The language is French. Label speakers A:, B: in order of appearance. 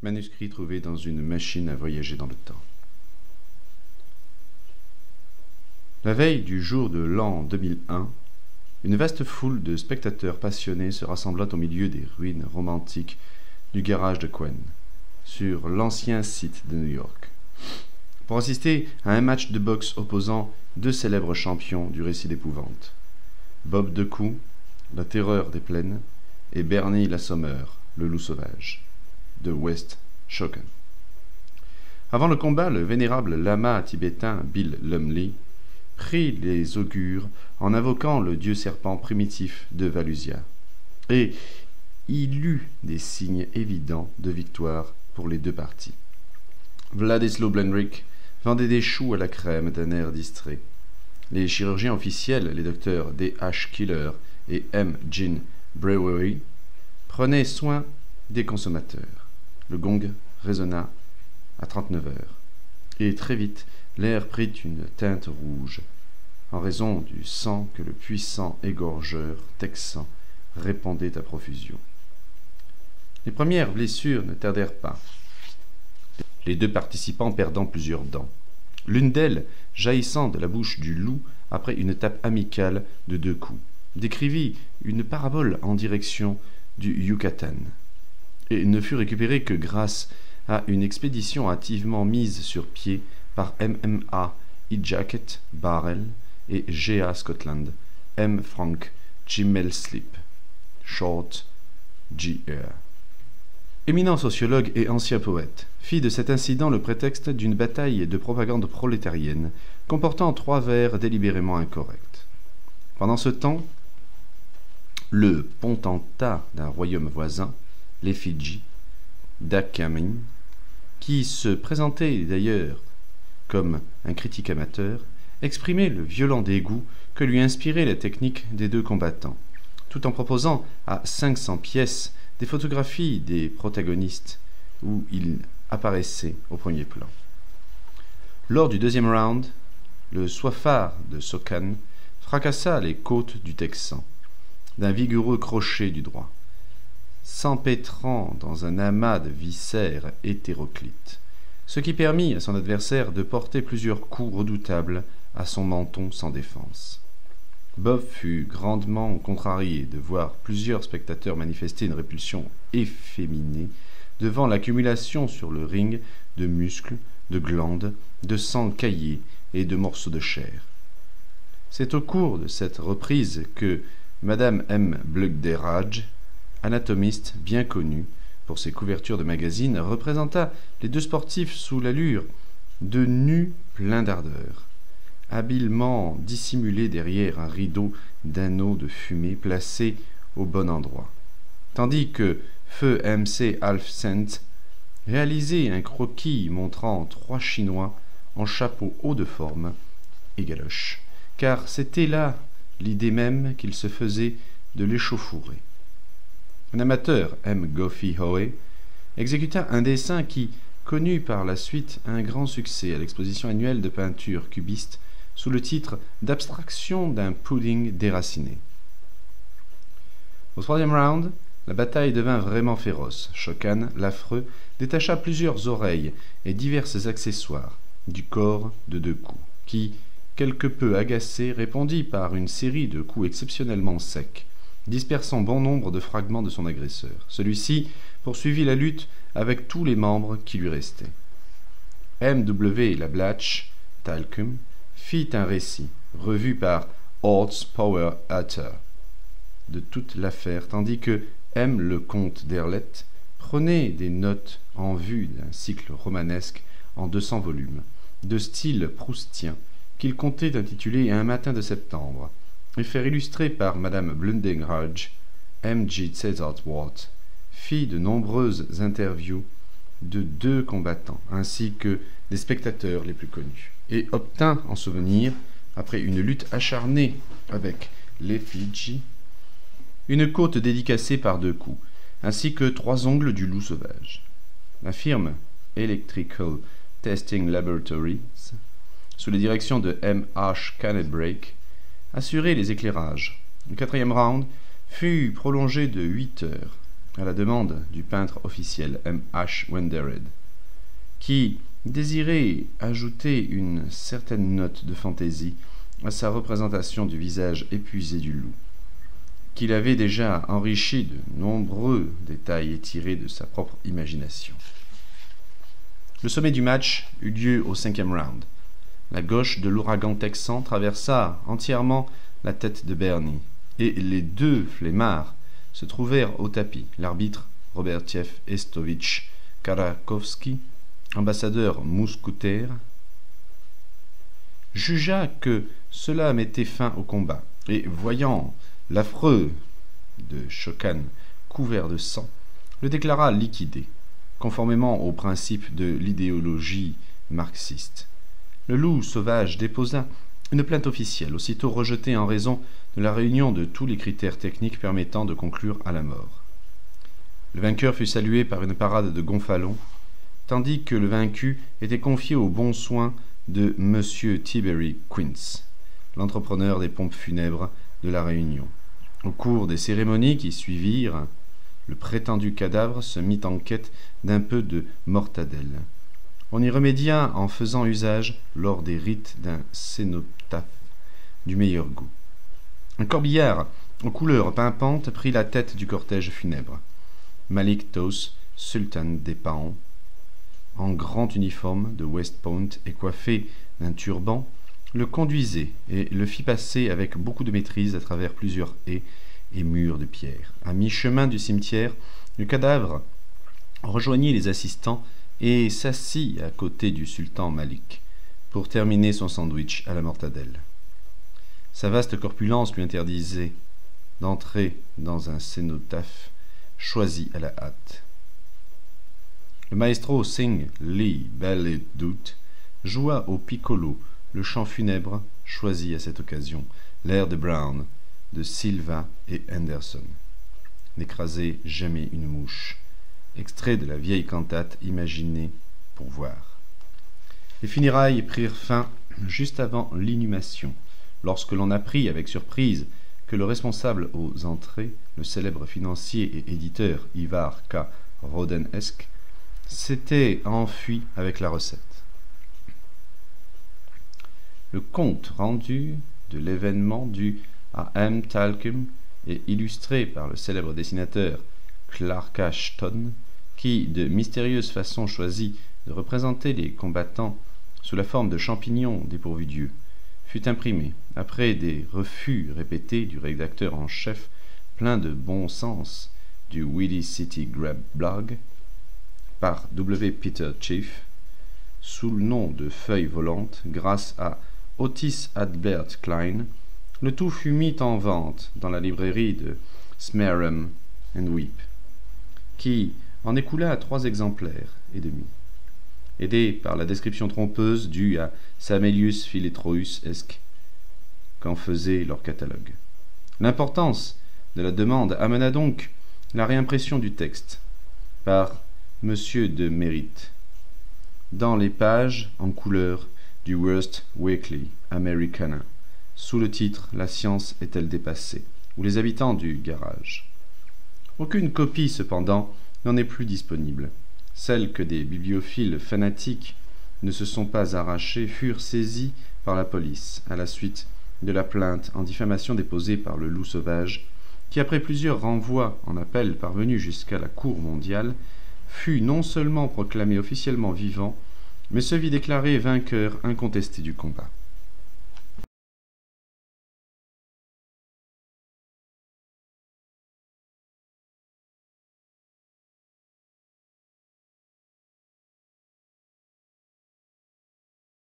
A: Manuscrit trouvé dans une machine à voyager dans le temps. La veille du jour de l'an 2001, une vaste foule de spectateurs passionnés se rassembla au milieu des ruines romantiques du garage de Queen, sur l'ancien site de New York, pour assister à un match de boxe opposant deux célèbres champions du récit d'épouvante, Bob Decou, la terreur des plaines, et Bernie Lassommeur, le loup sauvage, de West Shokan. Avant le combat, le vénérable lama tibétain Bill Lumley prit les augures en invoquant le dieu serpent primitif de Valusia, et il eut des signes évidents de victoire pour les deux parties. Władysław Blenrich vendait des choux à la crème d'un air distrait. Les chirurgiens officiels, les docteurs D.H. Killer et M. Jean Brewery, prenaient soin des consommateurs. Le gong résonna à 39 heures, et très vite, l'air prit une teinte rouge, en raison du sang que le puissant égorgeur texan répandait à profusion. Les premières blessures ne tardèrent pas, les deux participants perdant plusieurs dents, l'une d'elles jaillissant de la bouche du loup après une tape amicale de 2 coups, décrivit une parabole en direction du Yucatan, et ne fut récupérée que grâce à une expédition hâtivement mise sur pied par MMA E-Jacket Barrel et G.A. Scotland, M. Frank Chimmelslip, Short G.R. Éminent sociologue et ancien poète, fit de cet incident le prétexte d'une bataille de propagande prolétarienne comportant 3 vers délibérément incorrects. Pendant ce temps, le potentat d'un royaume voisin, les Fidji, Dakamin, qui se présentait d'ailleurs comme un critique amateur, exprimait le violent dégoût que lui inspirait la technique des deux combattants, tout en proposant à 500 pièces des photographies des protagonistes où ils apparaissaient au premier plan. Lors du 2e round, le soifard de Sokan fracassa les côtes du Texan d'un vigoureux crochet du droit, s'empêtrant dans un amas de viscères hétéroclites, ce qui permit à son adversaire de porter plusieurs coups redoutables à son menton sans défense. Bob fut grandement contrarié de voir plusieurs spectateurs manifester une répulsion efféminée devant l'accumulation sur le ring de muscles, de glandes, de sang caillé et de morceaux de chair. C'est au cours de cette reprise que Madame M. Blugderaj, anatomiste bien connue pour ses couvertures de magazines, représenta les deux sportifs sous l'allure de nus pleins d'ardeur, habilement dissimulés derrière un rideau d'anneaux de fumée placé au bon endroit, tandis que Feu M.C. Alfcent réalisait un croquis montrant 3 Chinois en chapeau haut de forme et galoche, car c'était là l'idée même qu'il se faisait de l'échauffourée. Un amateur, M. Goffey Howe, exécuta un dessin qui connut par la suite un grand succès à l'exposition annuelle de peinture cubiste sous le titre d'abstraction d'un pudding déraciné. Au 3e round, la bataille devint vraiment féroce. Shokan, l'affreux, détacha plusieurs oreilles et divers accessoires du corps de 2 coups, qui, quelque peu agacé, répondit par une série de coups exceptionnellement secs, dispersant bon nombre de fragments de son agresseur. Celui-ci poursuivit la lutte avec tous les membres qui lui restaient. M.W. Lablatch, Talcum, fit un récit, revu par Orts Power Hatter, de toute l'affaire, tandis que M. le comte d'Erlette prenait des notes en vue d'un cycle romanesque en 200 volumes, de style proustien, qu'il comptait intituler Un matin de septembre, et faire illustrer par Madame Blundenraj. M. G. Cesartworth fit de nombreuses interviews de 2 combattants, ainsi que des spectateurs les plus connus, et obtint en souvenir, après une lutte acharnée avec les Fidji, une côte dédicacée par 2 coups, ainsi que 3 ongles du loup sauvage. La firme Electrical Testing Laboratories, sous la direction de M. H. Cannebrake, assurait les éclairages. Le 4e round fut prolongé de 8 heures, à la demande du peintre officiel M. H. Wendered, qui désirait ajouter une certaine note de fantaisie à sa représentation du visage épuisé du loup, qu'il avait déjà enrichi de nombreux détails tirés de sa propre imagination. Le sommet du match eut lieu au 5e round. La gauche de l'ouragan texan traversa entièrement la tête de Bernie, et les deux flemmards se trouvèrent au tapis. L'arbitre, Robertiev Estovitch Karakovski, ambassadeur mousquetaire, jugea que cela mettait fin au combat, et voyant l'affreux de Chocan couvert de sang, le déclara liquidé, conformément aux principes de l'idéologie marxiste. Le loup sauvage déposa une plainte officielle, aussitôt rejetée en raison de la réunion de tous les critères techniques permettant de conclure à la mort. Le vainqueur fut salué par une parade de gonfalons, tandis que le vaincu était confié aux bons soins de M. Tiberi Quince, l'entrepreneur des pompes funèbres de la Réunion. Au cours des cérémonies qui suivirent, le prétendu cadavre se mit en quête d'un peu de mortadelle. On y remédia en faisant usage, lors des rites d'un cénotaphe, du meilleur goût. Un corbillard aux couleurs pimpantes prit la tête du cortège funèbre. Malik Tos, sultan des Paons, en grand uniforme de West Point et coiffé d'un turban, le conduisait et le fit passer avec beaucoup de maîtrise à travers plusieurs haies et murs de pierre. À mi-chemin du cimetière, le cadavre rejoignit les assistants et s'assit à côté du sultan Malik pour terminer son sandwich à la mortadelle. Sa vaste corpulence lui interdisait d'entrer dans un cénotaphe choisi à la hâte. Le maestro Singh Lee Ballet-Dout joua au piccolo le chant funèbre choisi à cette occasion, l'air de Brown, de Silva et Henderson. N'écrasez jamais une mouche, extrait de la vieille cantate imaginée pour voir. Les funérailles prirent fin juste avant l'inhumation, lorsque l'on apprit avec surprise que le responsable aux entrées, le célèbre financier et éditeur Ivar K. Rodenesk, s'était enfui avec la recette. Le compte rendu de l'événement dû à M. Talcum et illustré par le célèbre dessinateur Clark Ashton, qui, de mystérieuse façon, choisit de représenter les combattants sous la forme de champignons dépourvus d'yeux, fut imprimé, après des refus répétés du rédacteur en chef plein de bon sens du Weedy City Grab Blog, par W. Peter Chief, sous le nom de Feuille volante, grâce à Otis Adbert Klein. Le tout fut mis en vente dans la librairie de Smearum and Weep, qui en écoula 3 exemplaires et demi, aidé par la description trompeuse due à Samelius Philetrous-esque qu'en faisait leur catalogue. L'importance de la demande amena donc la réimpression du texte par M. de Mérite dans les pages en couleur du Worst Weekly Americana, sous le titre « La science est-elle dépassée ?» ou « Les habitants du garage ». Aucune copie, cependant, n'en est plus disponible. Celles que des bibliophiles fanatiques ne se sont pas arrachées furent saisies par la police, à la suite de la plainte en diffamation déposée par le loup sauvage, qui, après plusieurs renvois en appel parvenus jusqu'à la Cour mondiale, fut non seulement proclamé officiellement vivant, mais se vit déclaré vainqueur incontesté du combat.